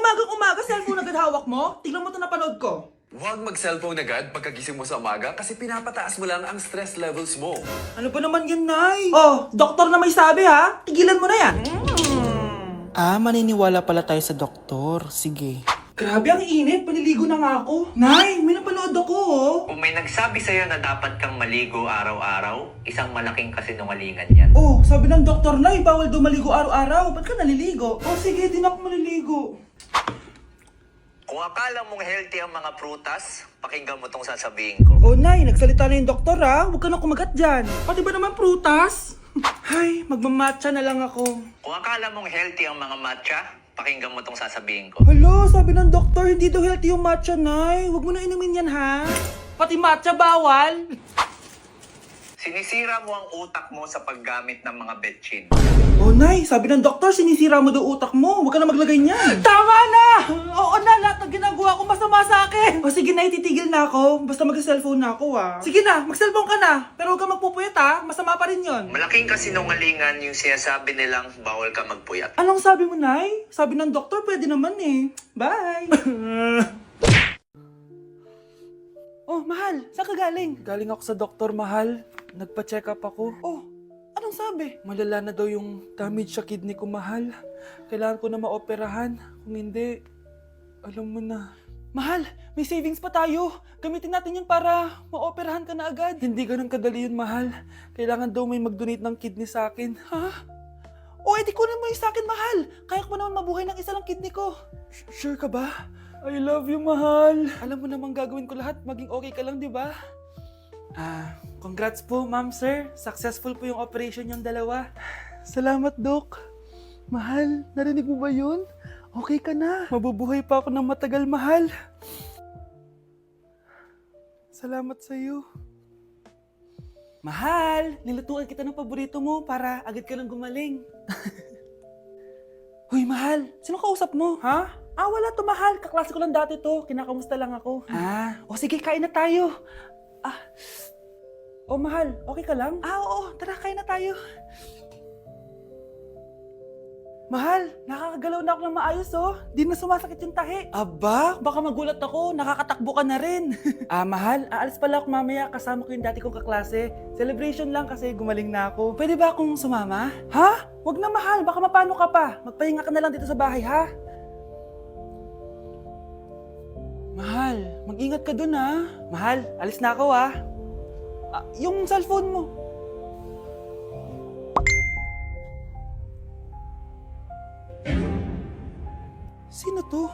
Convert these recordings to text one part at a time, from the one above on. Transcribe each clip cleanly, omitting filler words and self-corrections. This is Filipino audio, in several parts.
umagang-umaga, cellphone agad hawak mo? Tignan mo ito napanood ko. Huwag mag-cellphone agad pagkagising mo sa umaga kasi pinapataas mo lang ang stress levels mo. Ano ba naman yan, Nay? Oh, doktor na may sabi ha. Tigilan mo na yan. Maniniwala pala tayo sa doktor. Sige. Grabe, ang init. Paliligo na nga ako. Nay, may napanood ako oh. Kung may nagsabi sa'yo na dapat kang maligo araw-araw, isang malaking kasinungalingan yan. Oh, sabi ng doktor, Nay, bawal daw maligo araw-araw. Ba't ka naliligo? Oh, sige, din ako maliligo. Kung akala mong healthy ang mga prutas, pakinggan mo tong sasabihin ko. Oh, Nay, nagsalita na yung doktor ha. Huwag ka na kumagat dyan. Pati ba naman prutas? Ay, magmamatcha na lang ako. Kung akala mong healthy ang mga matcha, pakinggan mo tong sasabihin ko. Hala, sabi ng doktor, hindi daw healthy yung matcha, Nay. Huwag mo na inumin yan, ha? Pati matcha bawal. Sinisira mo ang utak mo sa paggamit ng mga betchin. Oh, Nay, sabi ng doktor, sinisira mo daw utak mo. Huwag ka na maglagay niyan. Tama na! Oo na, lahat ng ginagawa ko masama sa akin. O sige na, titigil na ako. Basta mag-cellphone na ako, ha. Sige na, mag-cellphone ka na. Pero huwag ka magpupuyat, ha. Masama pa rin yon. Malaking kasinungalingan yung sinasabi nilang bawal ka magpuyat. Anong sabi mo, Nay? Sabi ng doktor, pwede naman eh. Bye! Oh, mahal, saan ka galing? Galing ako sa doktor, mahal. Nagpa-check up ako. Oh, anong sabi? Malala na daw yung damage sa kidney ko, mahal. Kailangan ko na maoperahan. Kung hindi, alam mo na. Mahal, may savings pa tayo. Gamitin natin yan para maoperahan ka na agad. Hindi ganun kadali yun, mahal. Kailangan daw may mag-donate ng kidney sa akin. Ha? O, edi kunin mo yung sa akin, mahal. Kaya ko naman mabuhay ng isa lang kidney ko. Sure ka ba? I love you, mahal. Alam mo namang gagawin ko lahat. Maging okay ka lang, di ba? Congrats po, ma'am, sir. Successful po yung operation yung dalawa. Salamat, Dok. Mahal, narinig mo ba yun? Okay ka na. Mabubuhay pa ako ng matagal, mahal. Salamat sa'yo. Mahal, nilutuan kita ng paborito mo para agad ka nang gumaling. Hoy, mahal, sino kausap mo? Ha? Wala to, mahal. Kaklase ko lang dati to. Kinakamusta lang ako. O sige, kain na tayo. Mahal, okay ka lang? Oo, tara, kain na tayo. Mahal, nakakagalaw na ako ng maayos, oh. Di na sumasakit yung tahi. Aba, Baka magulat ako, nakakatakbo ka na rin. mahal, aalis pala ako mamaya. Kasama ko yung dati kong kaklase. Celebration lang kasi gumaling na ako. Pwede ba akong sumama? Ha? Wag na, mahal, baka mapano ka pa. Magpahinga ka na lang dito sa bahay, ha? Mahal, mag-ingat ka dun, ha? Mahal, alis na ako, ha? Yung cellphone mo. Sino to?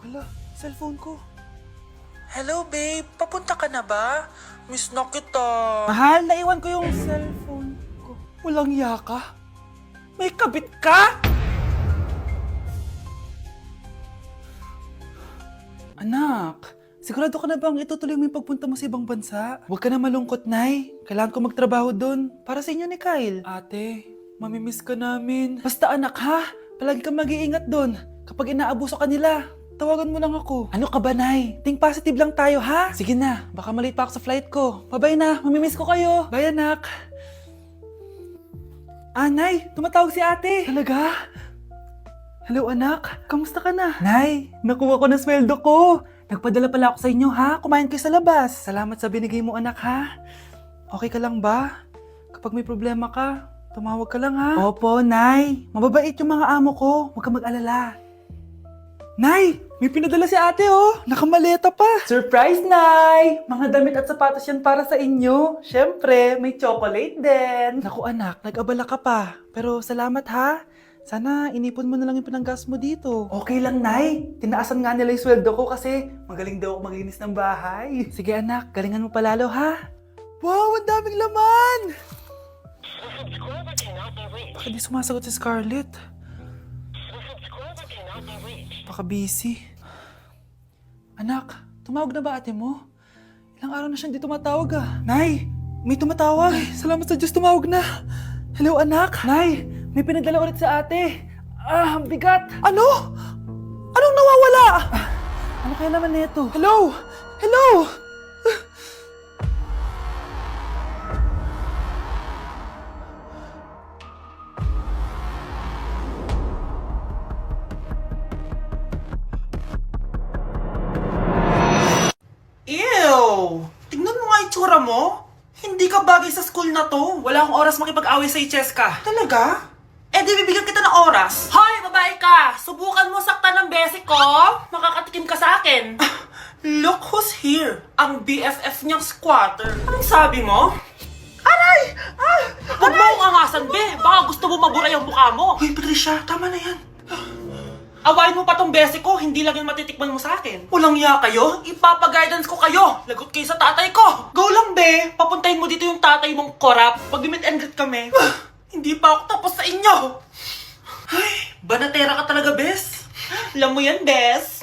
Hala, cellphone ko. Hello, babe. Papunta ka na ba? Miss na kita. Mahal, naiwan ko yung cellphone ko. Walang yaka. May kabit ka? Anak, sigurado ka na bang itutuloy mo yung pagpunta mo sa ibang bansa? Huwag ka na malungkot, Nay. Kailangan ko magtrabaho doon. Para sa inyo ni Kyle. Ate, mamimiss ka namin. Basta anak, ha? Palagi kang mag-iingat doon. Kapag inaabuso ka nila, tawagan mo lang ako. Ano ka ba, Nay? Think positive lang tayo, ha? Sige na, baka malate pa ako sa flight ko. Bye-bye na, mamimiss ko kayo. Bye, anak. Nay, tumatawag si ate. Talaga? Hello, anak. Kamusta ka na? Nay, nakuha ko na sweldo ko. Nagpadala pala ako sa inyo, ha? Kumain kayo sa labas. Salamat sa binigay mo, anak, ha? Okay ka lang ba? Kapag may problema ka, tumawag ka lang, ha? Opo, Nay. Mababait yung mga amo ko. Huwag ka mag-alala. Nay, may pinadala si ate, oh. Nakamaleta pa. Surprise, Nay! Mga damit at sapatos yan para sa inyo. Siyempre, may chocolate din. Naku, anak, nag-abala ka pa. Pero salamat, ha? Sana inipon mo na lang yung pinanggas mo dito. Okay lang, Nay. Tinaasan nga nila yung sweldo ko kasi magaling daw ako maglinis ng bahay. Sige, anak. Galingan mo palalo, ha? Wow, ang daming laman! Bakit di sumasagot si Scarlett? Baka busy. Anak, tumawag na ba ate mo? Ilang araw na siyang di tumatawag, Nay, may tumatawag. Ay, salamat sa Diyos, tumawag na. Hello, anak. Nay, may pinadala ulit sa ate. Ang bigat. Ano? Anong nawawala? Ano kaya naman nito? Hello? Hello? bagay sa school na to. Wala akong oras makipag-away sa Cheska. Talaga? Eh di bibigyan kita ng oras. Hoy, babae ka! Subukan mo saktan ng basic ko! Makakatikim ka sa akin! Look who's here. Ang BFF niyang squatter. Anong sabi mo? Aray! Huwag mo akong angasan, be! Baka gusto mo mabura yung mukha mo! Hoy, Patricia, tama na yan. Awayin mo pa tong basic ko, hindi lang yung matitikman mo sa akin. Walang iya kayo? Ipapa-guidance ko kayo! Lagot kayo sa tatay ko! Go lang, be. Papuntahin mo dito yung tatay mong korap. Pag-meet and greet kami. Hindi pa ako tapos sa inyo. Ay, banatera ka talaga, bes. Alam mo yan, bes.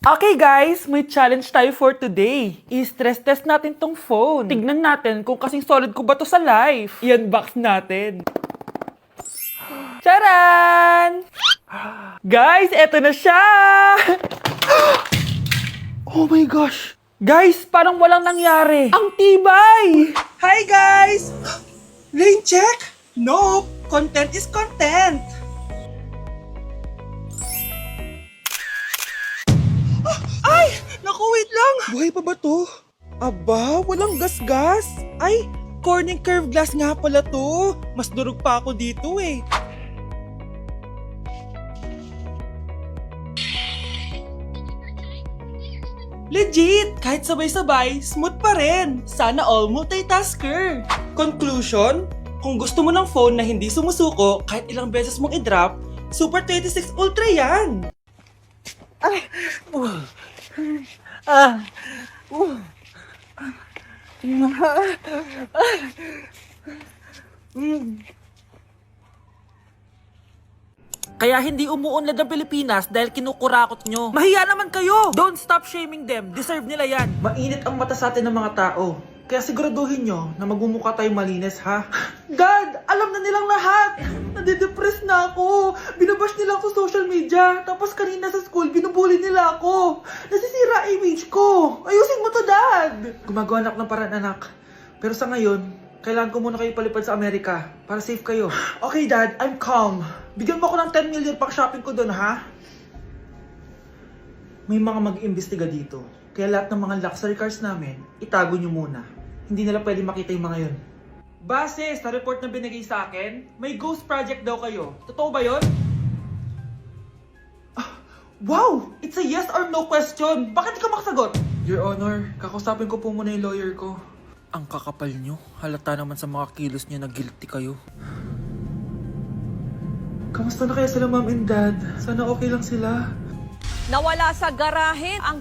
Okay guys, may challenge tayo for today. I-stress test natin tong phone. Tignan natin kung kasing solid ko ba to sa life. I-unbox natin. Charan! Guys, eto na siya! Oh my gosh! Guys, parang walang nangyari. Ang tibay! Hi, guys. Lane check? Nope. Content is content. Ay! Naku, wait lang! Buhay pa ba to? Aba, walang gas-gas. Ay, corning curved glass nga pala to. Mas durog pa ako dito eh. Legit! Kahit sabay-sabay, smooth pa rin. Sana all multitasker. Conclusion? Kung gusto mo ng phone na hindi sumusuko kahit ilang beses mong i-drop, Super 26 Ultra yan! Kaya hindi umuunlad ang Pilipinas dahil kinukurakot nyo. Mahiya naman kayo! Don't stop shaming them. Deserve nila yan. Mainit ang mata sa atin ng mga tao. Kaya siguraduhin nyo na magmumukha tayo malinis, ha? Dad! Alam na nilang lahat! Nadidepress na ako! Binabash nila ako sa social media. Tapos kanina sa school, binubuli nila ako. Nasisira image ko. Ayusin mo to, Dad! Gumagawa na ako ng paraan, anak. Pero sa ngayon, kailangan ko muna kayo palipad sa Amerika para safe kayo. Okay, Dad. I'm calm. Bigyan mo ako ng 10 million pang shopping ko doon, ha? May mga mag-iimbestiga dito. Kaya lahat ng mga luxury cars namin, itago nyo muna. Hindi nila pwede makita yung mga yun. Base sa report na binigay sa akin, may ghost project daw kayo. Totoo ba yun? Wow! It's a yes or no question! Bakit di ka makasagot? Your Honor, kakausapin ko po muna yung lawyer ko. Ang kakapal nyo. Halata naman sa mga kilos nyo na guilty kayo. Kamusta na kaya sila mom and dad? Sana okay lang sila. Nawala sa garahe ang